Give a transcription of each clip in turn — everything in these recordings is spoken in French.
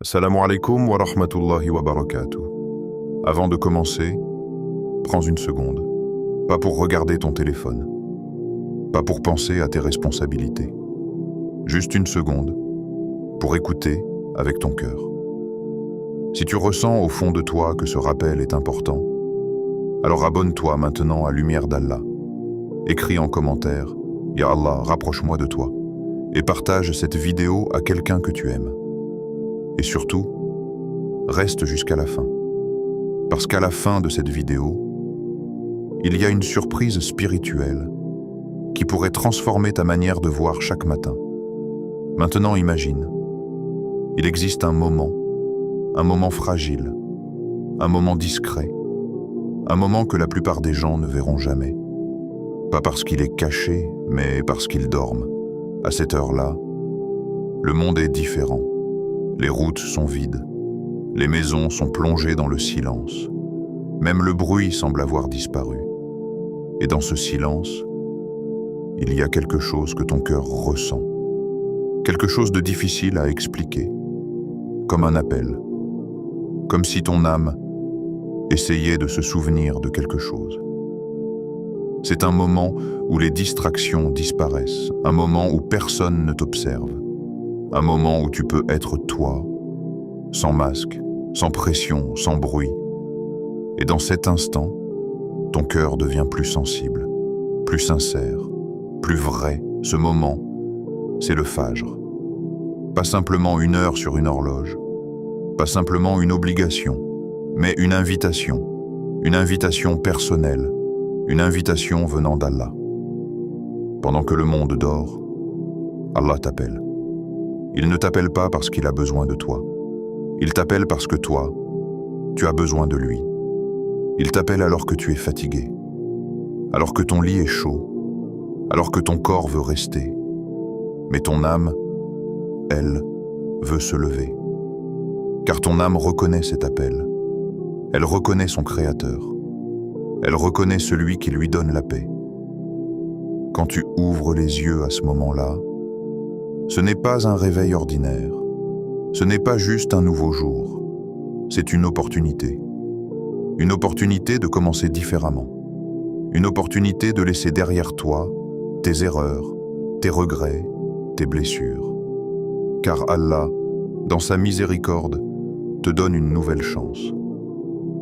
Assalamu alaikum wa rahmatullahi wa barakatuh. Avant de commencer, prends une seconde. Pas pour regarder ton téléphone. Pas pour penser à tes responsabilités. Juste une seconde pour écouter avec ton cœur. Si tu ressens au fond de toi que ce rappel est important, alors abonne-toi maintenant à Lumière d'Allah. Écris en commentaire « Ya Allah, rapproche-moi de toi » et partage cette vidéo à quelqu'un que tu aimes. Et surtout, reste jusqu'à la fin. Parce qu'à la fin de cette vidéo, il y a une surprise spirituelle qui pourrait transformer ta manière de voir chaque matin. Maintenant, imagine, il existe un moment fragile, un moment discret, un moment que la plupart des gens ne verront jamais. Pas parce qu'il est caché, mais parce qu'ils dorment. À cette heure-là, le monde est différent. Les routes sont vides, les maisons sont plongées dans le silence. Même le bruit semble avoir disparu. Et dans ce silence, il y a quelque chose que ton cœur ressent. Quelque chose de difficile à expliquer, comme un appel. Comme si ton âme essayait de se souvenir de quelque chose. C'est un moment où les distractions disparaissent, un moment où personne ne t'observe. Un moment où tu peux être toi, sans masque, sans pression, sans bruit. Et dans cet instant, ton cœur devient plus sensible, plus sincère, plus vrai. Ce moment, c'est le Fajr. Pas simplement une heure sur une horloge, pas simplement une obligation, mais une invitation personnelle, une invitation venant d'Allah. Pendant que le monde dort, Allah t'appelle. Il ne t'appelle pas parce qu'il a besoin de toi. Il t'appelle parce que toi, tu as besoin de lui. Il t'appelle alors que tu es fatigué, alors que ton lit est chaud, alors que ton corps veut rester. Mais ton âme, elle, veut se lever. Car ton âme reconnaît cet appel. Elle reconnaît son Créateur. Elle reconnaît celui qui lui donne la paix. Quand tu ouvres les yeux à ce moment-là, ce n'est pas un réveil ordinaire, ce n'est pas juste un nouveau jour, c'est une opportunité. Une opportunité de commencer différemment. Une opportunité de laisser derrière toi tes erreurs, tes regrets, tes blessures. Car Allah, dans sa miséricorde, te donne une nouvelle chance.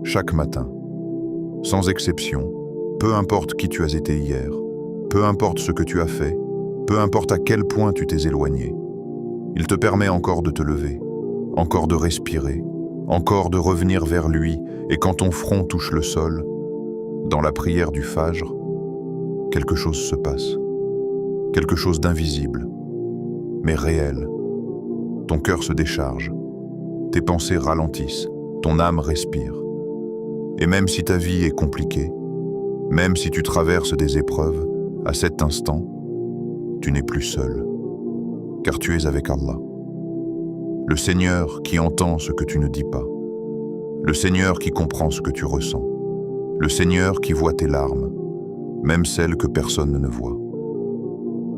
Chaque matin, sans exception, peu importe qui tu as été hier, peu importe ce que tu as fait, peu importe à quel point tu t'es éloigné, il te permet encore de te lever, encore de respirer, encore de revenir vers lui, et quand ton front touche le sol, dans la prière du Fajr, quelque chose se passe, quelque chose d'invisible, mais réel. Ton cœur se décharge, tes pensées ralentissent, ton âme respire. Et même si ta vie est compliquée, même si tu traverses des épreuves, à cet instant, tu n'es plus seul, car tu es avec Allah. Le Seigneur qui entend ce que tu ne dis pas. Le Seigneur qui comprend ce que tu ressens. Le Seigneur qui voit tes larmes, même celles que personne ne voit.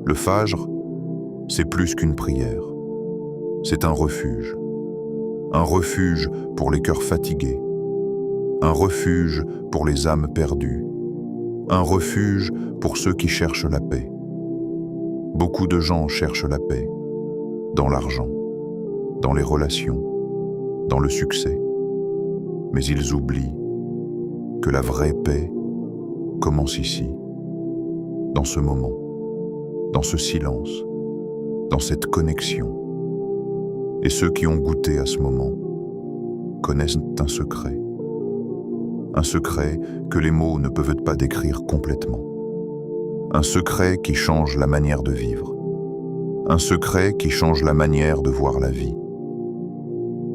Le Fajr, c'est plus qu'une prière. C'est un refuge. Un refuge pour les cœurs fatigués. Un refuge pour les âmes perdues. Un refuge pour ceux qui cherchent la paix. Beaucoup de gens cherchent la paix, dans l'argent, dans les relations, dans le succès. Mais ils oublient que la vraie paix commence ici, dans ce moment, dans ce silence, dans cette connexion. Et ceux qui ont goûté à ce moment connaissent un secret que les mots ne peuvent pas décrire complètement. Un secret qui change la manière de vivre. Un secret qui change la manière de voir la vie.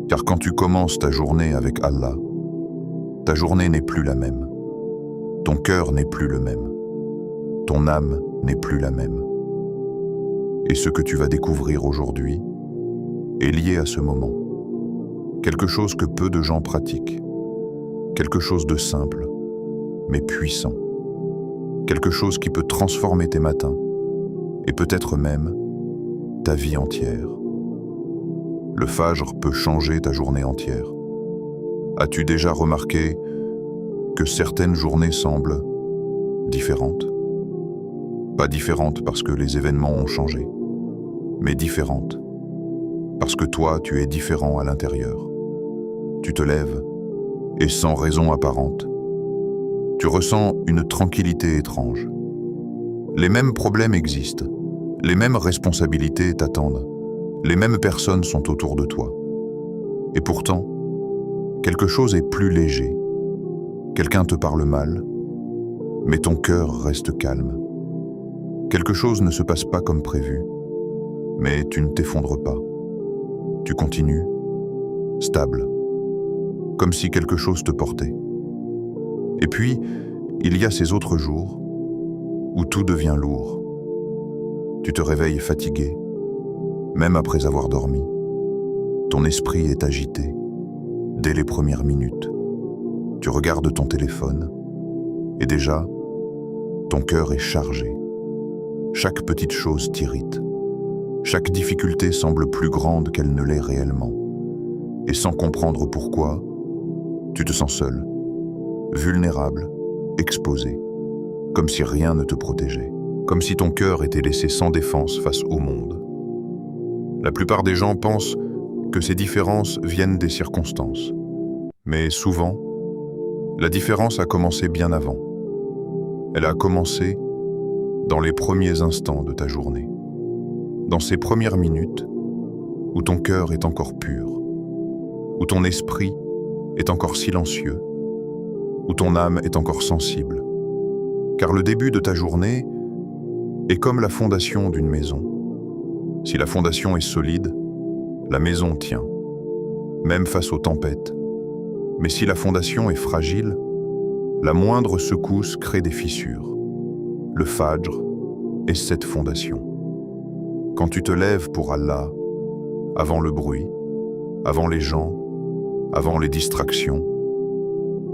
Car quand tu commences ta journée avec Allah, ta journée n'est plus la même. Ton cœur n'est plus le même. Ton âme n'est plus la même. Et ce que tu vas découvrir aujourd'hui est lié à ce moment. Quelque chose que peu de gens pratiquent. Quelque chose de simple, mais puissant. Quelque chose qui peut transformer tes matins, et peut-être même ta vie entière. Le fajr peut changer ta journée entière. As-tu déjà remarqué que certaines journées semblent différentes? Pas différentes parce que les événements ont changé, mais différentes parce que toi, tu es différent à l'intérieur. Tu te lèves et sans raison apparente, tu ressens une tranquillité étrange. Les mêmes problèmes existent, les mêmes responsabilités t'attendent, les mêmes personnes sont autour de toi. Et pourtant, quelque chose est plus léger. Quelqu'un te parle mal, mais ton cœur reste calme. Quelque chose ne se passe pas comme prévu, mais tu ne t'effondres pas. Tu continues, stable, comme si quelque chose te portait. Et puis, il y a ces autres jours où tout devient lourd. Tu te réveilles fatigué, même après avoir dormi. Ton esprit est agité dès les premières minutes. Tu regardes ton téléphone et déjà, ton cœur est chargé. Chaque petite chose t'irrite. Chaque difficulté semble plus grande qu'elle ne l'est réellement. Et sans comprendre pourquoi, tu te sens seul, vulnérable, exposé, comme si rien ne te protégeait, comme si ton cœur était laissé sans défense face au monde. La plupart des gens pensent que ces différences viennent des circonstances. Mais souvent, la différence a commencé bien avant. Elle a commencé dans les premiers instants de ta journée. Dans ces premières minutes où ton cœur est encore pur, où ton esprit est encore silencieux, où ton âme est encore sensible. Car le début de ta journée est comme la fondation d'une maison. Si la fondation est solide, la maison tient, même face aux tempêtes. Mais si la fondation est fragile, la moindre secousse crée des fissures. Le fajr est cette fondation. Quand tu te lèves pour Allah, avant le bruit, avant les gens, avant les distractions,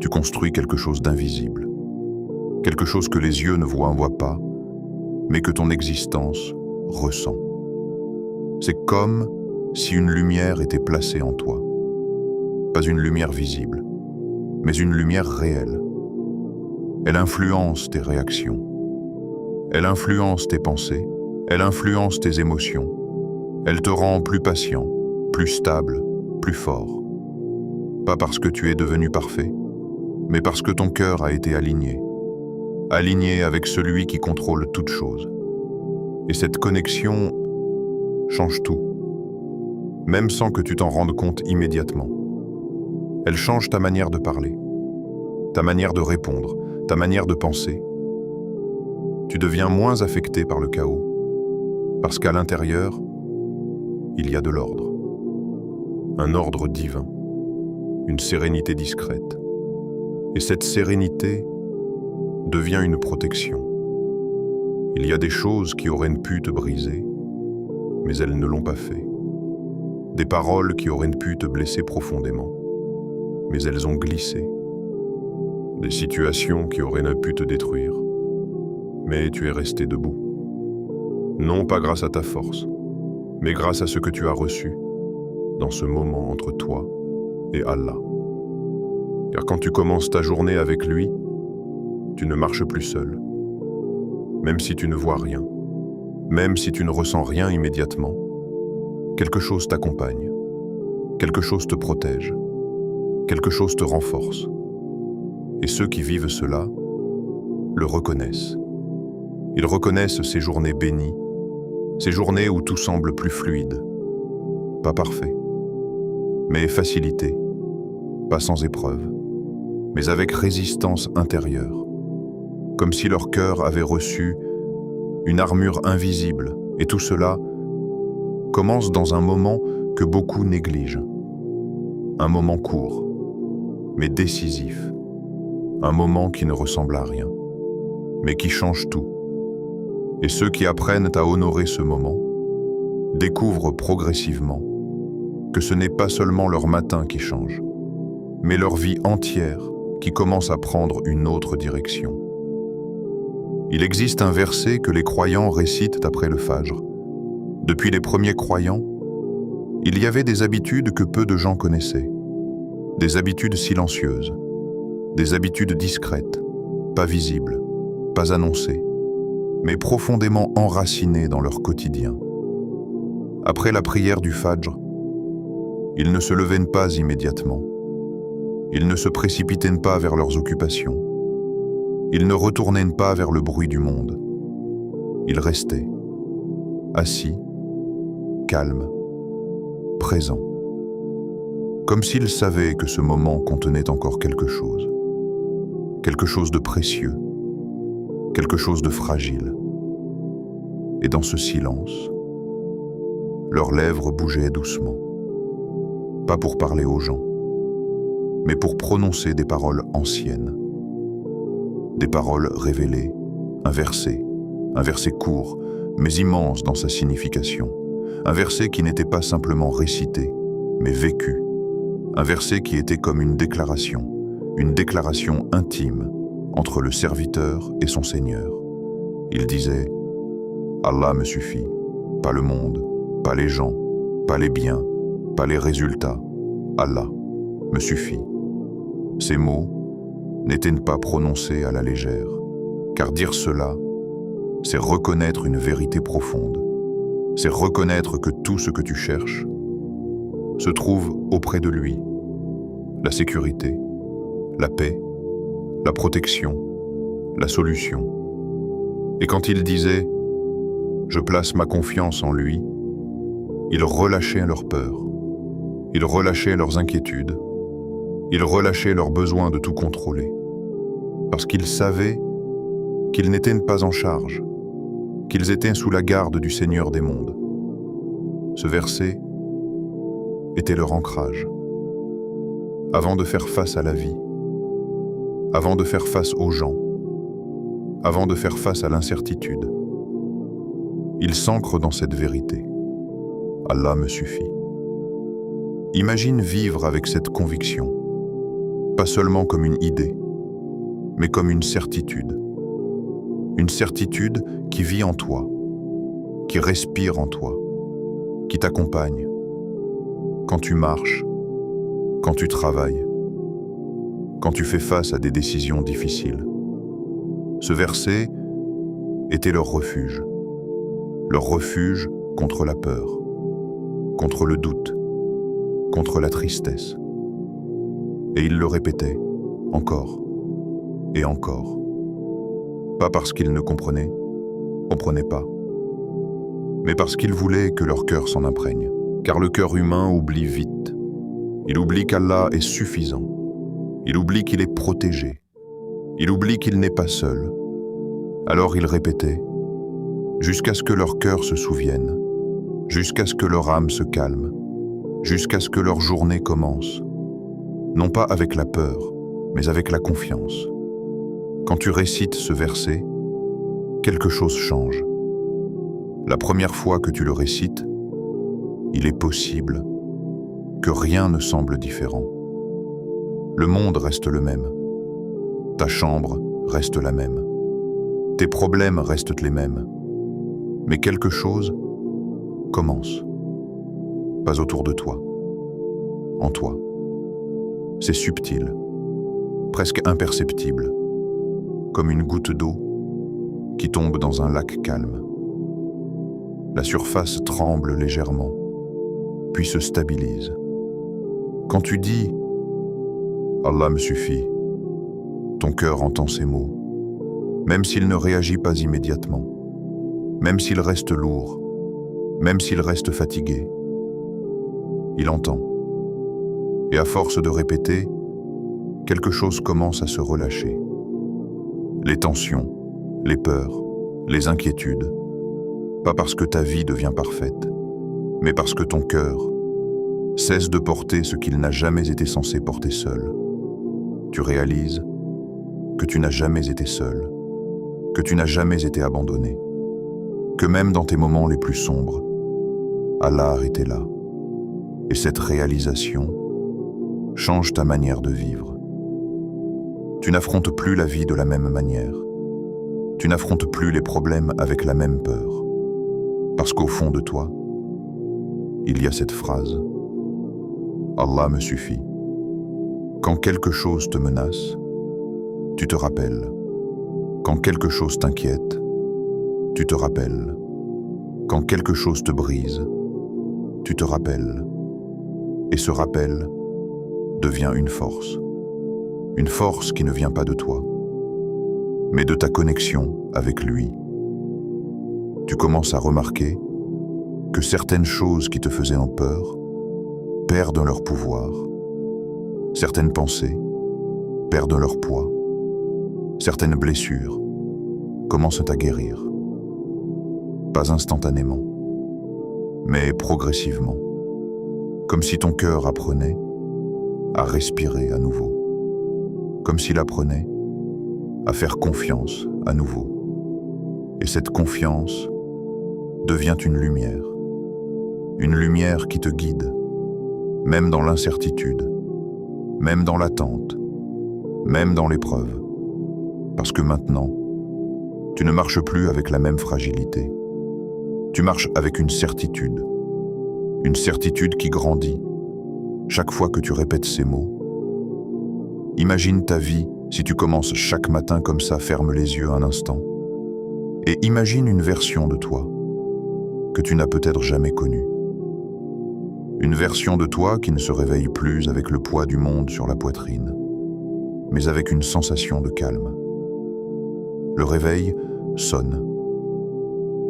tu construis quelque chose d'invisible. Quelque chose que les yeux ne voient pas, mais que ton existence ressent. C'est comme si une lumière était placée en toi. Pas une lumière visible, mais une lumière réelle. Elle influence tes réactions. Elle influence tes pensées. Elle influence tes émotions. Elle te rend plus patient, plus stable, plus fort. Pas parce que tu es devenu parfait, mais parce que ton cœur a été aligné. Aligné avec celui qui contrôle toute chose. Et cette connexion change tout, même sans que tu t'en rendes compte immédiatement. Elle change ta manière de parler, ta manière de répondre, ta manière de penser. Tu deviens moins affecté par le chaos, parce qu'à l'intérieur, il y a de l'ordre. Un ordre divin, une sérénité discrète. Et cette sérénité devient une protection. Il y a des choses qui auraient pu te briser, mais elles ne l'ont pas fait. Des paroles qui auraient pu te blesser profondément, mais elles ont glissé. Des situations qui auraient pu te détruire, mais tu es resté debout. Non pas grâce à ta force, mais grâce à ce que tu as reçu dans ce moment entre toi et Allah. Car quand tu commences ta journée avec lui, tu ne marches plus seul. Même si tu ne vois rien, même si tu ne ressens rien immédiatement, quelque chose t'accompagne, quelque chose te protège, quelque chose te renforce. Et ceux qui vivent cela le reconnaissent. Ils reconnaissent ces journées bénies, ces journées où tout semble plus fluide, pas parfait, mais facilité, pas sans épreuve, mais avec résistance intérieure, comme si leur cœur avait reçu une armure invisible, et tout cela commence dans un moment que beaucoup négligent. Un moment court, mais décisif. Un moment qui ne ressemble à rien, mais qui change tout. Et ceux qui apprennent à honorer ce moment découvrent progressivement que ce n'est pas seulement leur matin qui change, mais leur vie entière qui commence à prendre une autre direction. Il existe un verset que les croyants récitent après le fajr. Depuis les premiers croyants, Il y avait des habitudes que peu de gens connaissaient, des habitudes silencieuses, des habitudes discrètes, pas visibles, pas annoncées, mais profondément enracinées dans leur quotidien. Après la prière du Fajr, ils ne se levaient pas immédiatement. Ils ne se précipitaient pas vers leurs occupations. Ils ne retournaient pas vers le bruit du monde. Ils restaient, assis, calmes, présents, comme s'ils savaient que ce moment contenait encore quelque chose de précieux, quelque chose de fragile. Et dans ce silence, leurs lèvres bougeaient doucement, pas pour parler aux gens, mais pour prononcer des paroles anciennes, des paroles révélées, un verset court, mais immense dans sa signification, un verset qui n'était pas simplement récité, mais vécu, un verset qui était comme une déclaration intime entre le serviteur et son Seigneur. Il disait « Allah me suffit, pas le monde, pas les gens, pas les biens, pas les résultats. Allah me suffit. » Ces mots n'étaient pas prononcés à la légère, car dire cela, c'est reconnaître une vérité profonde. C'est reconnaître que tout ce que tu cherches se trouve auprès de lui. La sécurité, la paix, la protection, la solution. Et quand il disait « Je place ma confiance en lui », ils relâchaient leur peur, ils relâchaient leurs inquiétudes, ils relâchaient leur besoin de tout contrôler, parce qu'ils savaient qu'ils n'étaient pas en charge, qu'ils étaient sous la garde du Seigneur des mondes. Ce verset était leur ancrage. Avant de faire face à la vie, avant de faire face aux gens, avant de faire face à l'incertitude, ils s'ancrent dans cette vérité. Allah me suffit. Imagine vivre avec cette conviction, pas seulement comme une idée, mais comme une certitude qui vit en toi, qui respire en toi, qui t'accompagne, quand tu marches, quand tu travailles, quand tu fais face à des décisions difficiles. Ce verset était leur refuge contre la peur, contre le doute, contre la tristesse. Et ils le répétaient encore et encore. Pas parce qu'ils ne comprenaient pas, mais parce qu'ils voulaient que leur cœur s'en imprègne. Car le cœur humain oublie vite. Il oublie qu'Allah est suffisant. Il oublie qu'il est protégé. Il oublie qu'il n'est pas seul. Alors ils répétaient, jusqu'à ce que leur cœur se souvienne, jusqu'à ce que leur âme se calme, jusqu'à ce que leur journée commence. Non pas avec la peur, mais avec la confiance. Quand tu récites ce verset, quelque chose change. La première fois que tu le récites, il est possible que rien ne semble différent. Le monde reste le même. Ta chambre reste la même. Tes problèmes restent les mêmes. Mais quelque chose commence. Pas autour de toi. En toi. C'est subtil, presque imperceptible, comme une goutte d'eau qui tombe dans un lac calme. La surface tremble légèrement, puis se stabilise. Quand tu dis « Allah me suffit », ton cœur entend ces mots, même s'il ne réagit pas immédiatement, même s'il reste lourd, même s'il reste fatigué. Il entend. Et à force de répéter, quelque chose commence à se relâcher. Les tensions, les peurs, les inquiétudes, pas parce que ta vie devient parfaite, mais parce que ton cœur cesse de porter ce qu'il n'a jamais été censé porter seul. Tu réalises que tu n'as jamais été seul, que tu n'as jamais été abandonné, que même dans tes moments les plus sombres, Allah était là. Et cette réalisation change ta manière de vivre. Tu n'affrontes plus la vie de la même manière. Tu n'affrontes plus les problèmes avec la même peur. Parce qu'au fond de toi, il y a cette phrase: Allah me suffit. Quand quelque chose te menace, tu te rappelles. Quand quelque chose t'inquiète, tu te rappelles. Quand quelque chose te brise, tu te rappelles. Et ce rappel devient une force. Une force qui ne vient pas de toi, mais de ta connexion avec lui. Tu commences à remarquer que certaines choses qui te faisaient peur perdent leur pouvoir. Certaines pensées perdent leur poids. Certaines blessures commencent à guérir. Pas instantanément, mais progressivement. Comme si ton cœur apprenait à respirer à nouveau. Comme s'il apprenait à faire confiance à nouveau. Et cette confiance devient une lumière qui te guide, même dans l'incertitude, même dans l'attente, même dans l'épreuve. Parce que maintenant, tu ne marches plus avec la même fragilité. Tu marches avec une certitude qui grandit chaque fois que tu répètes ces mots. Imagine ta vie si tu commences chaque matin comme ça, ferme les yeux un instant, et imagine une version de toi que tu n'as peut-être jamais connue. Une version de toi qui ne se réveille plus avec le poids du monde sur la poitrine, mais avec une sensation de calme. Le réveil sonne.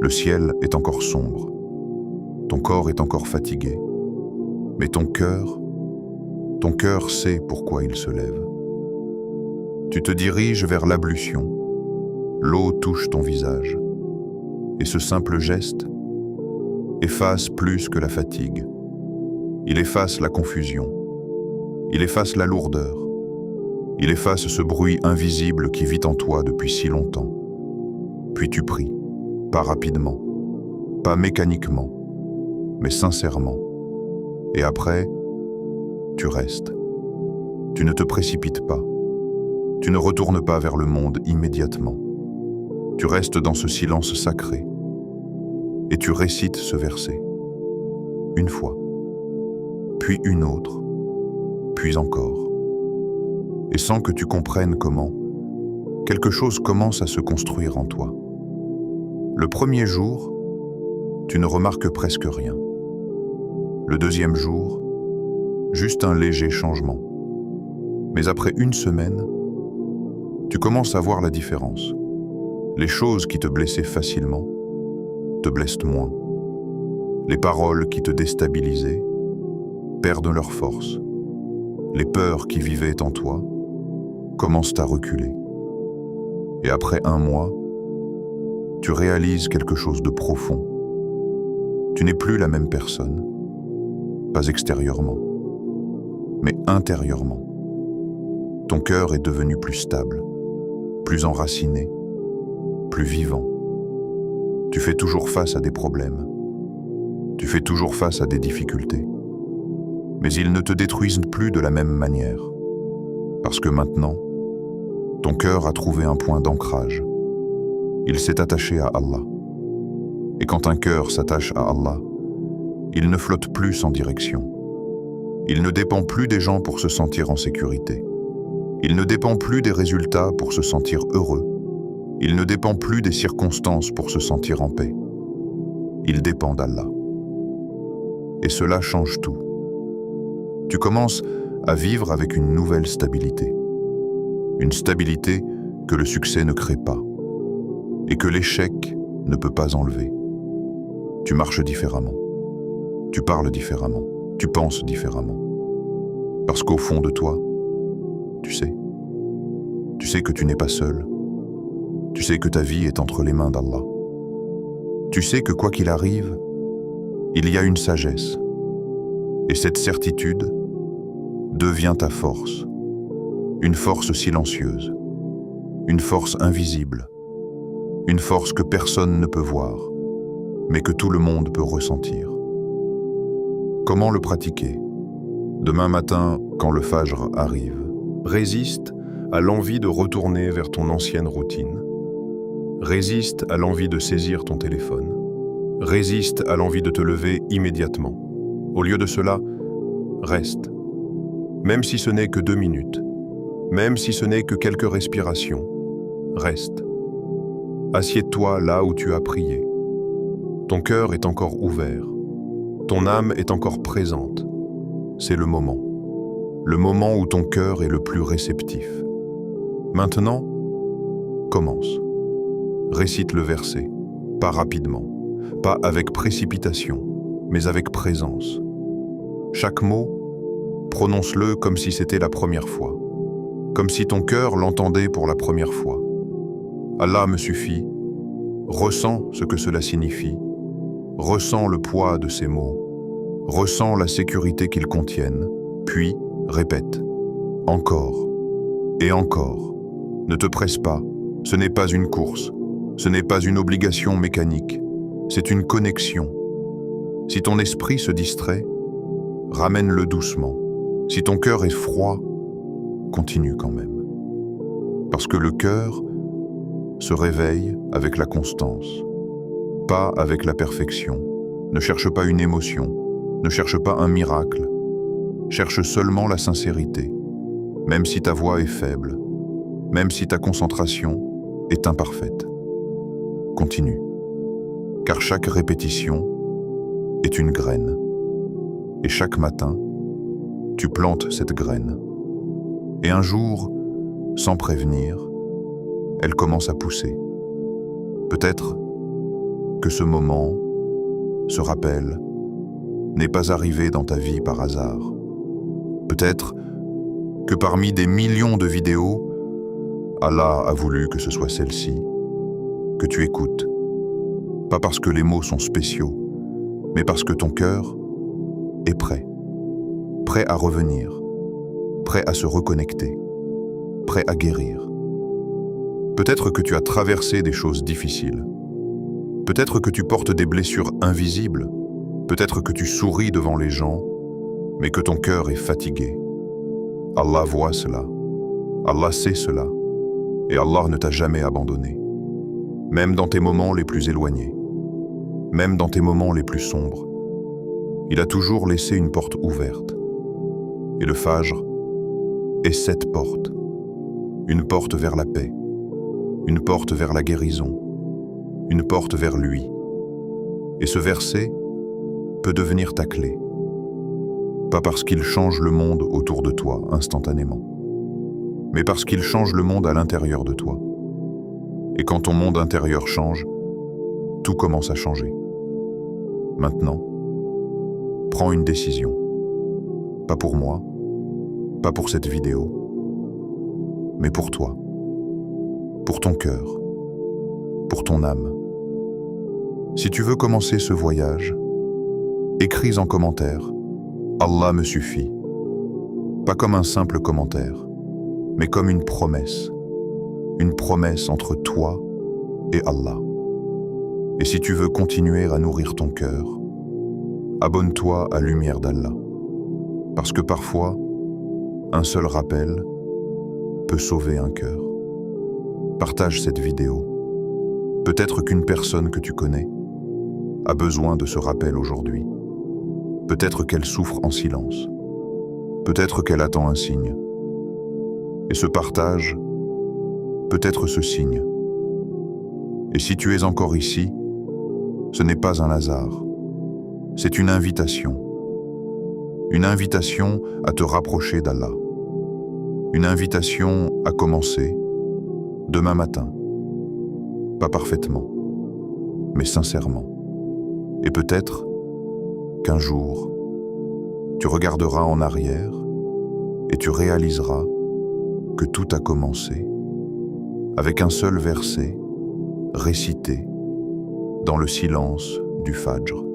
Le ciel est encore sombre. Ton corps est encore fatigué. Mais ton cœur sait pourquoi il se lève. Tu te diriges vers l'ablution. L'eau touche ton visage. Et ce simple geste efface plus que la fatigue. Il efface la confusion. Il efface la lourdeur. Il efface ce bruit invisible qui vit en toi depuis si longtemps. Puis tu pries, pas rapidement, pas mécaniquement, mais sincèrement. Et après, tu restes. Tu ne te précipites pas. Tu ne retournes pas vers le monde immédiatement. Tu restes dans ce silence sacré. Et tu récites ce verset. Une fois, puis une autre, puis encore. Et sans que tu comprennes comment, quelque chose commence à se construire en toi. Le premier jour, tu ne remarques presque rien. Le deuxième jour, juste un léger changement. Mais après une semaine, tu commences à voir la différence. Les choses qui te blessaient facilement te blessent moins. Les paroles qui te déstabilisaient perdent leur force. Les peurs qui vivaient en toi commencent à reculer. Et après un mois, tu réalises quelque chose de profond. Tu n'es plus la même personne, pas extérieurement, mais intérieurement. Ton cœur est devenu plus stable, plus enraciné, plus vivant. Tu fais toujours face à des problèmes. Tu fais toujours face à des difficultés. Mais ils ne te détruisent plus de la même manière. Parce que maintenant, ton cœur a trouvé un point d'ancrage. Il s'est attaché à Allah. Et quand un cœur s'attache à Allah, il ne flotte plus sans direction. Il ne dépend plus des gens pour se sentir en sécurité. Il ne dépend plus des résultats pour se sentir heureux. Il ne dépend plus des circonstances pour se sentir en paix. Il dépend d'Allah. Et cela change tout. Tu commences à vivre avec une nouvelle stabilité. Une stabilité que le succès ne crée pas et que l'échec ne peut pas enlever. Tu marches différemment. Tu parles différemment. Tu penses différemment. Parce qu'au fond de toi, tu sais que tu n'es pas seul. Tu sais que ta vie est entre les mains d'Allah. Tu sais que quoi qu'il arrive, il y a une sagesse. Et cette certitude devient ta force. Une force silencieuse. Une force invisible. Une force que personne ne peut voir, mais que tout le monde peut ressentir. Comment le pratiquer? Demain matin, quand le Fajr arrive, résiste à l'envie de retourner vers ton ancienne routine. Résiste à l'envie de saisir ton téléphone. Résiste à l'envie de te lever immédiatement. Au lieu de cela, reste. Même si ce n'est que 2 minutes, même si ce n'est que quelques respirations, reste. Assieds-toi là où tu as prié. Ton cœur est encore ouvert. Ton âme est encore présente. C'est le moment où ton cœur est le plus réceptif. Maintenant, commence. Récite le verset, pas rapidement, pas avec précipitation, mais avec présence. Chaque mot, prononce-le comme si c'était la première fois, comme si ton cœur l'entendait pour la première fois. Allah me suffit, ressens ce que cela signifie, ressens le poids de ces mots, ressens la sécurité qu'ils contiennent, puis répète, encore et encore. Ne te presse pas, ce n'est pas une course, ce n'est pas une obligation mécanique, c'est une connexion. Si ton esprit se distrait, ramène-le doucement. Si ton cœur est froid, continue quand même. Parce que le cœur se réveille avec la constance, pas avec la perfection. Ne cherche pas une émotion, ne cherche pas un miracle. Cherche seulement la sincérité, même si ta voix est faible, même si ta concentration est imparfaite. Continue, car chaque répétition est une graine. Et chaque matin, tu plantes cette graine. Et un jour, sans prévenir, elle commence à pousser. Peut-être que ce moment, ce rappel, n'est pas arrivé dans ta vie par hasard. Peut-être que parmi des millions de vidéos, Allah a voulu que ce soit celle-ci, que tu écoutes. Pas parce que les mots sont spéciaux, mais parce que ton cœur est prêt. Prêt à revenir, prêt à se reconnecter, prêt à guérir. Peut-être que tu as traversé des choses difficiles. Peut-être que tu portes des blessures invisibles. Peut-être que tu souris devant les gens, mais que ton cœur est fatigué. Allah voit cela. Allah sait cela. Et Allah ne t'a jamais abandonné. Même dans tes moments les plus éloignés. Même dans tes moments les plus sombres. Il a toujours laissé une porte ouverte. Et le Fajr est cette porte. Une porte vers la paix. Une porte vers la guérison. Une porte vers lui. Et ce verset peut devenir ta clé. Pas parce qu'il change le monde autour de toi instantanément, mais parce qu'il change le monde à l'intérieur de toi. Et quand ton monde intérieur change, tout commence à changer. Maintenant, prends une décision. Pas pour moi, pas pour cette vidéo, mais pour toi, pour ton cœur, pour ton âme. Si tu veux commencer ce voyage, écris en commentaire « Allah me suffit », pas comme un simple commentaire, mais comme une promesse entre toi et Allah. Et si tu veux continuer à nourrir ton cœur, abonne-toi à Lumière d'Allah, parce que parfois, un seul rappel peut sauver un cœur. Partage cette vidéo. Peut-être qu'une personne que tu connais a besoin de ce rappel aujourd'hui. Peut-être qu'elle souffre en silence. Peut-être qu'elle attend un signe. Et ce partage peut être ce signe. Et si tu es encore ici, ce n'est pas un hasard. C'est une invitation. Une invitation à te rapprocher d'Allah. Une invitation à commencer demain matin. Pas parfaitement, mais sincèrement. Et peut-être qu'un jour, tu regarderas en arrière et tu réaliseras que tout a commencé avec un seul verset récité dans le silence du Fajr.